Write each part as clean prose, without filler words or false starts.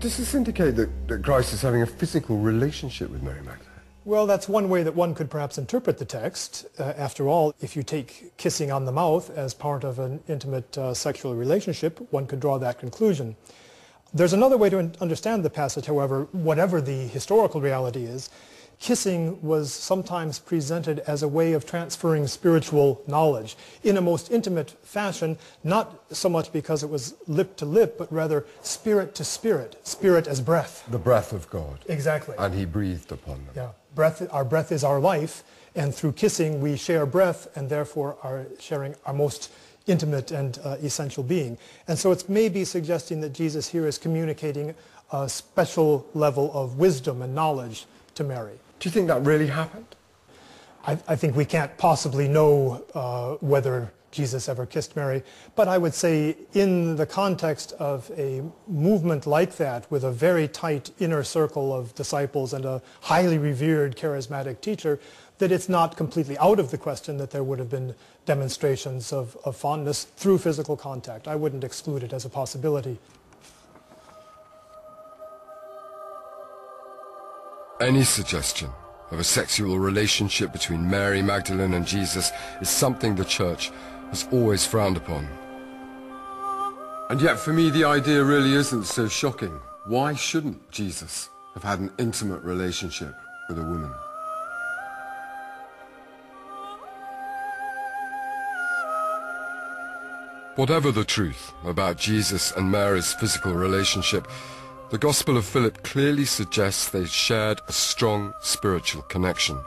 Does this indicate that Christ is having a physical relationship with Mary Magdalene? Well, that's one way that one could perhaps interpret the text. After all, if you take kissing on the mouth as part of an intimate sexual relationship, one could draw that conclusion. There's another way to understand the passage, however, whatever the historical reality is. Kissing was sometimes presented as a way of transferring spiritual knowledge in a most intimate fashion, not so much because it was lip to lip, but rather spirit to spirit, spirit as breath. The breath of God. Exactly. And he breathed upon them. Yeah. Our breath is our life, and through kissing we share breath and therefore are sharing our most intimate and essential being. And so it's maybe suggesting that Jesus here is communicating a special level of wisdom and knowledge to Mary. Do you think that really happened? I think we can't possibly know whether Jesus ever kissed Mary, but I would say in the context of a movement like that with a very tight inner circle of disciples and a highly revered charismatic teacher, that it's not completely out of the question that there would have been demonstrations of fondness through physical contact. I wouldn't exclude it as a possibility. Any suggestion of a sexual relationship between Mary Magdalene and Jesus is something the Church has always frowned upon. And yet for me the idea really isn't so shocking. Why shouldn't Jesus have had an intimate relationship with a woman? Whatever the truth about Jesus and Mary's physical relationship, the Gospel of Philip clearly suggests they shared a strong spiritual connection.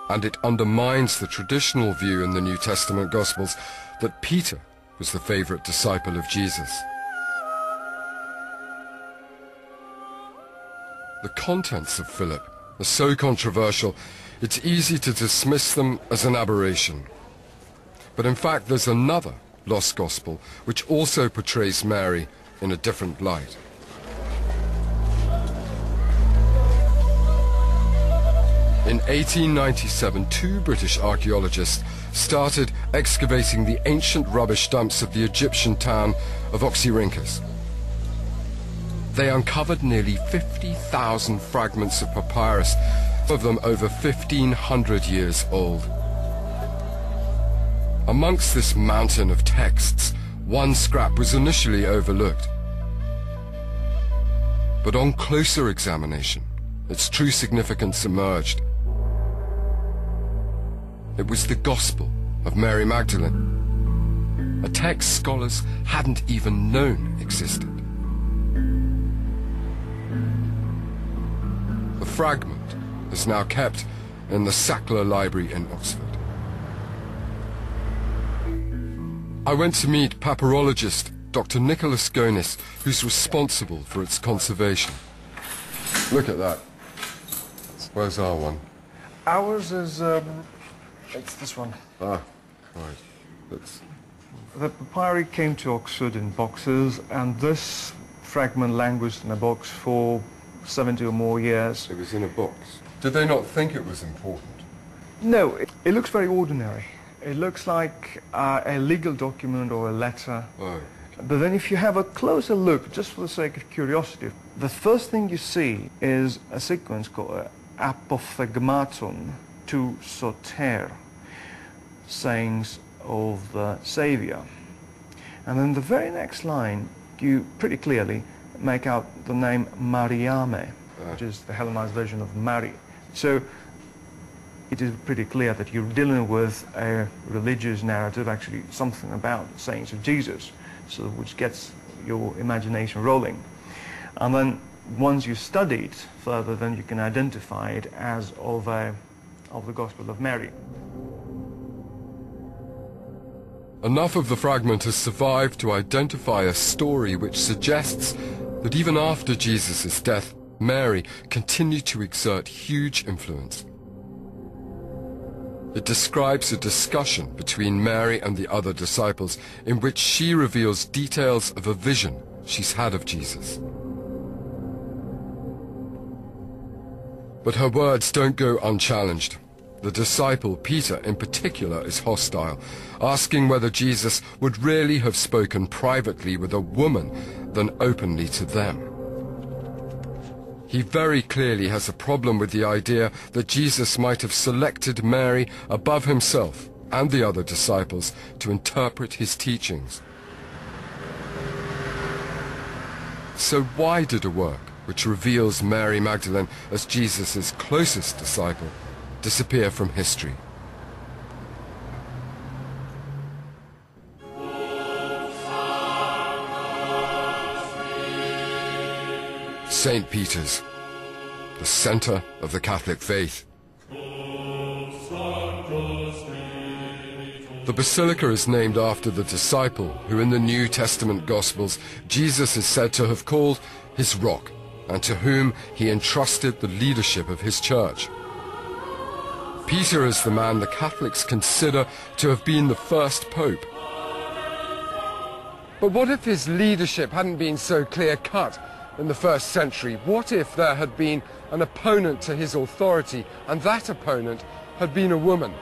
And it undermines the traditional view in the New Testament Gospels that Peter was the favorite disciple of Jesus. The contents of Philip are so controversial, it's easy to dismiss them as an aberration. But in fact, there's another lost gospel which also portrays Mary in a different light. In 1897, two British archaeologists started excavating the ancient rubbish dumps of the Egyptian town of Oxyrhynchus. They uncovered nearly 50,000 fragments of papyrus, some of them over 1,500 years old. Amongst this mountain of texts, one scrap was initially overlooked. But on closer examination, its true significance emerged. It was the Gospel of Mary Magdalene, a text scholars hadn't even known existed. The fragment is now kept in the Sackler Library in Oxford. I went to meet papyrologist Dr. Nicholas Gonis, who's responsible for its conservation. Look at that. Where's our one? Ours is, it's this one. Ah, right. That's... The papyri came to Oxford in boxes, and this fragment languished in a box for 70 or more years. It was in a box. Did they not think it was important? No, it looks very ordinary. It looks like a legal document or a letter. Oh, okay. But then if you have a closer look, just for the sake of curiosity, the first thing you see is a sequence called apophthegmaton to soter, sayings of the Savior. And then the very next line, you pretty clearly make out the name Mariame, which is the Hellenized version of Mary. So it is pretty clear that you're dealing with a religious narrative, actually something about the sayings of Jesus, so which gets your imagination rolling. And then once you study it further, then you can identify it as of the Gospel of Mary. Enough of the fragment has survived to identify a story which suggests that even after Jesus' death, Mary continued to exert huge influence. It describes a discussion between Mary and the other disciples in which she reveals details of a vision she's had of Jesus. But her words don't go unchallenged. The disciple, Peter in particular, is hostile, asking whether Jesus would really have spoken privately with a woman than openly to them. He very clearly has a problem with the idea that Jesus might have selected Mary above himself and the other disciples to interpret his teachings. So why did a work which reveals Mary Magdalene as Jesus' closest disciple disappear from history? St. Peter's, the center of the Catholic faith. The basilica is named after the disciple who in the New Testament Gospels Jesus is said to have called his rock, and to whom he entrusted the leadership of his church. Peter is the man the Catholics consider to have been the first pope. But what if his leadership hadn't been so clear-cut in the first century? What if there had been an opponent to his authority, and that opponent had been a woman?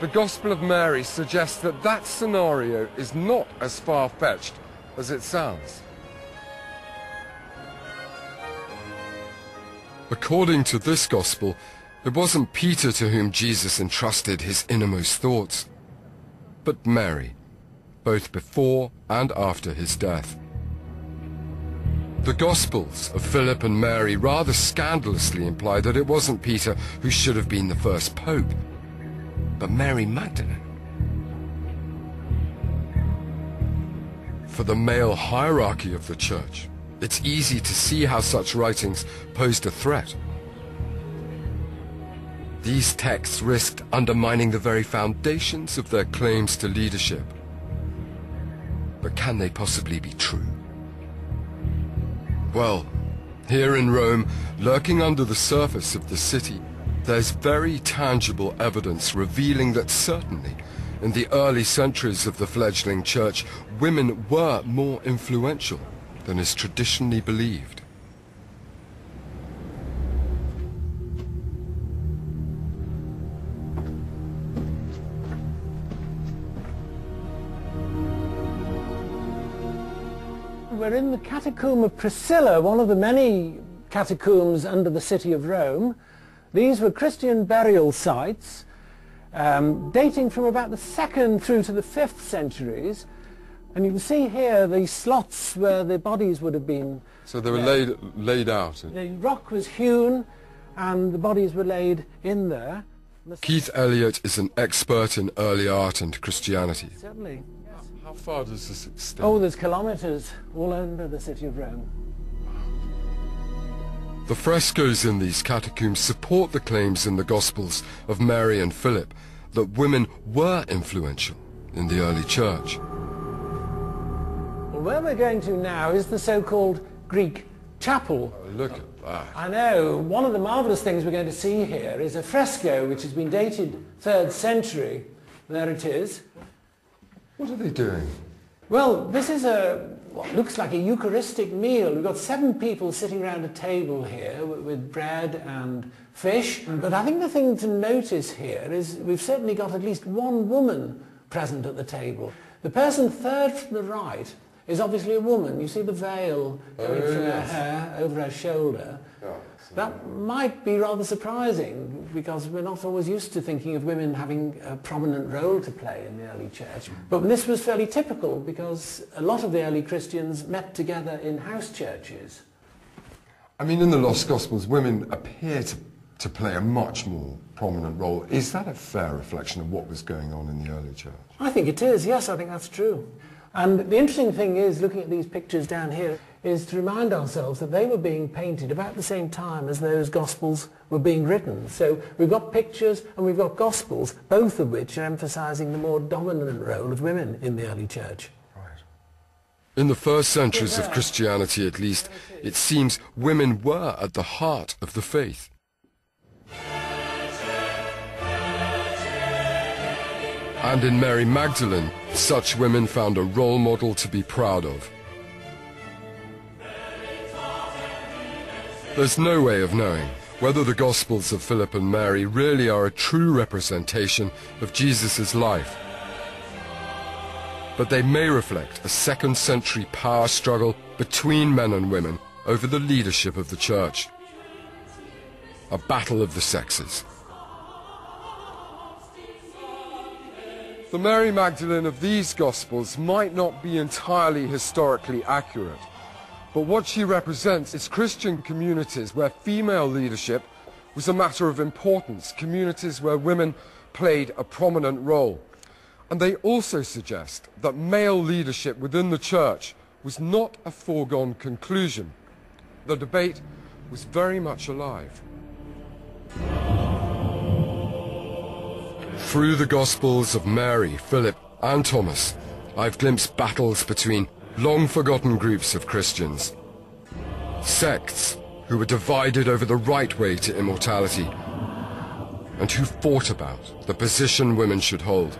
The Gospel of Mary suggests that that scenario is not as far-fetched as it sounds. According to this Gospel, it wasn't Peter to whom Jesus entrusted his innermost thoughts, but Mary, both before and after his death. The Gospels of Philip and Mary rather scandalously imply that it wasn't Peter who should have been the first pope, but Mary Magdalene. For the male hierarchy of the church, it's easy to see how such writings posed a threat. These texts risked undermining the very foundations of their claims to leadership. But can they possibly be true? Well, here in Rome, lurking under the surface of the city, there's very tangible evidence revealing that certainly, in the early centuries of the fledgling church, women were more influential than is traditionally believed. We're in the catacomb of Priscilla, one of the many catacombs under the city of Rome. These were Christian burial sites dating from about the 2nd through to the 5th centuries. And you can see here the slots where the bodies would have been. So they were laid out. The rock was hewn and the bodies were laid in there. Keith Elliott is an expert in early art and Christianity. Certainly. Yes. How far does this extend? Oh, there's kilometres all under the city of Rome. The frescoes in these catacombs support the claims in the Gospels of Mary and Philip that women were influential in the early church. Well, where we're going to now is the so-called Greek chapel. Oh, look at that. I know. One of the marvellous things we're going to see here is a fresco which has been dated 3rd century. There it is. What are they doing? Well, this is what looks like a Eucharistic meal. We've got 7 people sitting around a table here with bread and fish. But I think the thing to notice here is we've certainly got at least one woman present at the table. The person 3rd from the right is obviously a woman. You see the veil going from her hair over her shoulder. That might be rather surprising because we're not always used to thinking of women having a prominent role to play in the early church. But this was fairly typical because a lot of the early Christians met together in house churches. I mean, in the Lost Gospels, women appear to play a much more prominent role. Is that a fair reflection of what was going on in the early church? I think it is, yes, I think that's true. And the interesting thing is, looking at these pictures down here, is to remind ourselves that they were being painted about the same time as those Gospels were being written. So we've got pictures and we've got Gospels, both of which are emphasising the more dominant role of women in the early church. Right. In the first centuries of Christianity, at least, it seems women were at the heart of the faith. And in Mary Magdalene, such women found a role model to be proud of. There's no way of knowing whether the Gospels of Philip and Mary really are a true representation of Jesus' life. But they may reflect a second-century power struggle between men and women over the leadership of the church. A battle of the sexes. The Mary Magdalene of these Gospels might not be entirely historically accurate, but what she represents is Christian communities where female leadership was a matter of importance, communities where women played a prominent role. And they also suggest that male leadership within the church was not a foregone conclusion. The debate was very much alive. Through the Gospels of Mary, Philip and Thomas, I've glimpsed battles between long-forgotten groups of Christians, sects who were divided over the right way to immortality, and who fought about the position women should hold.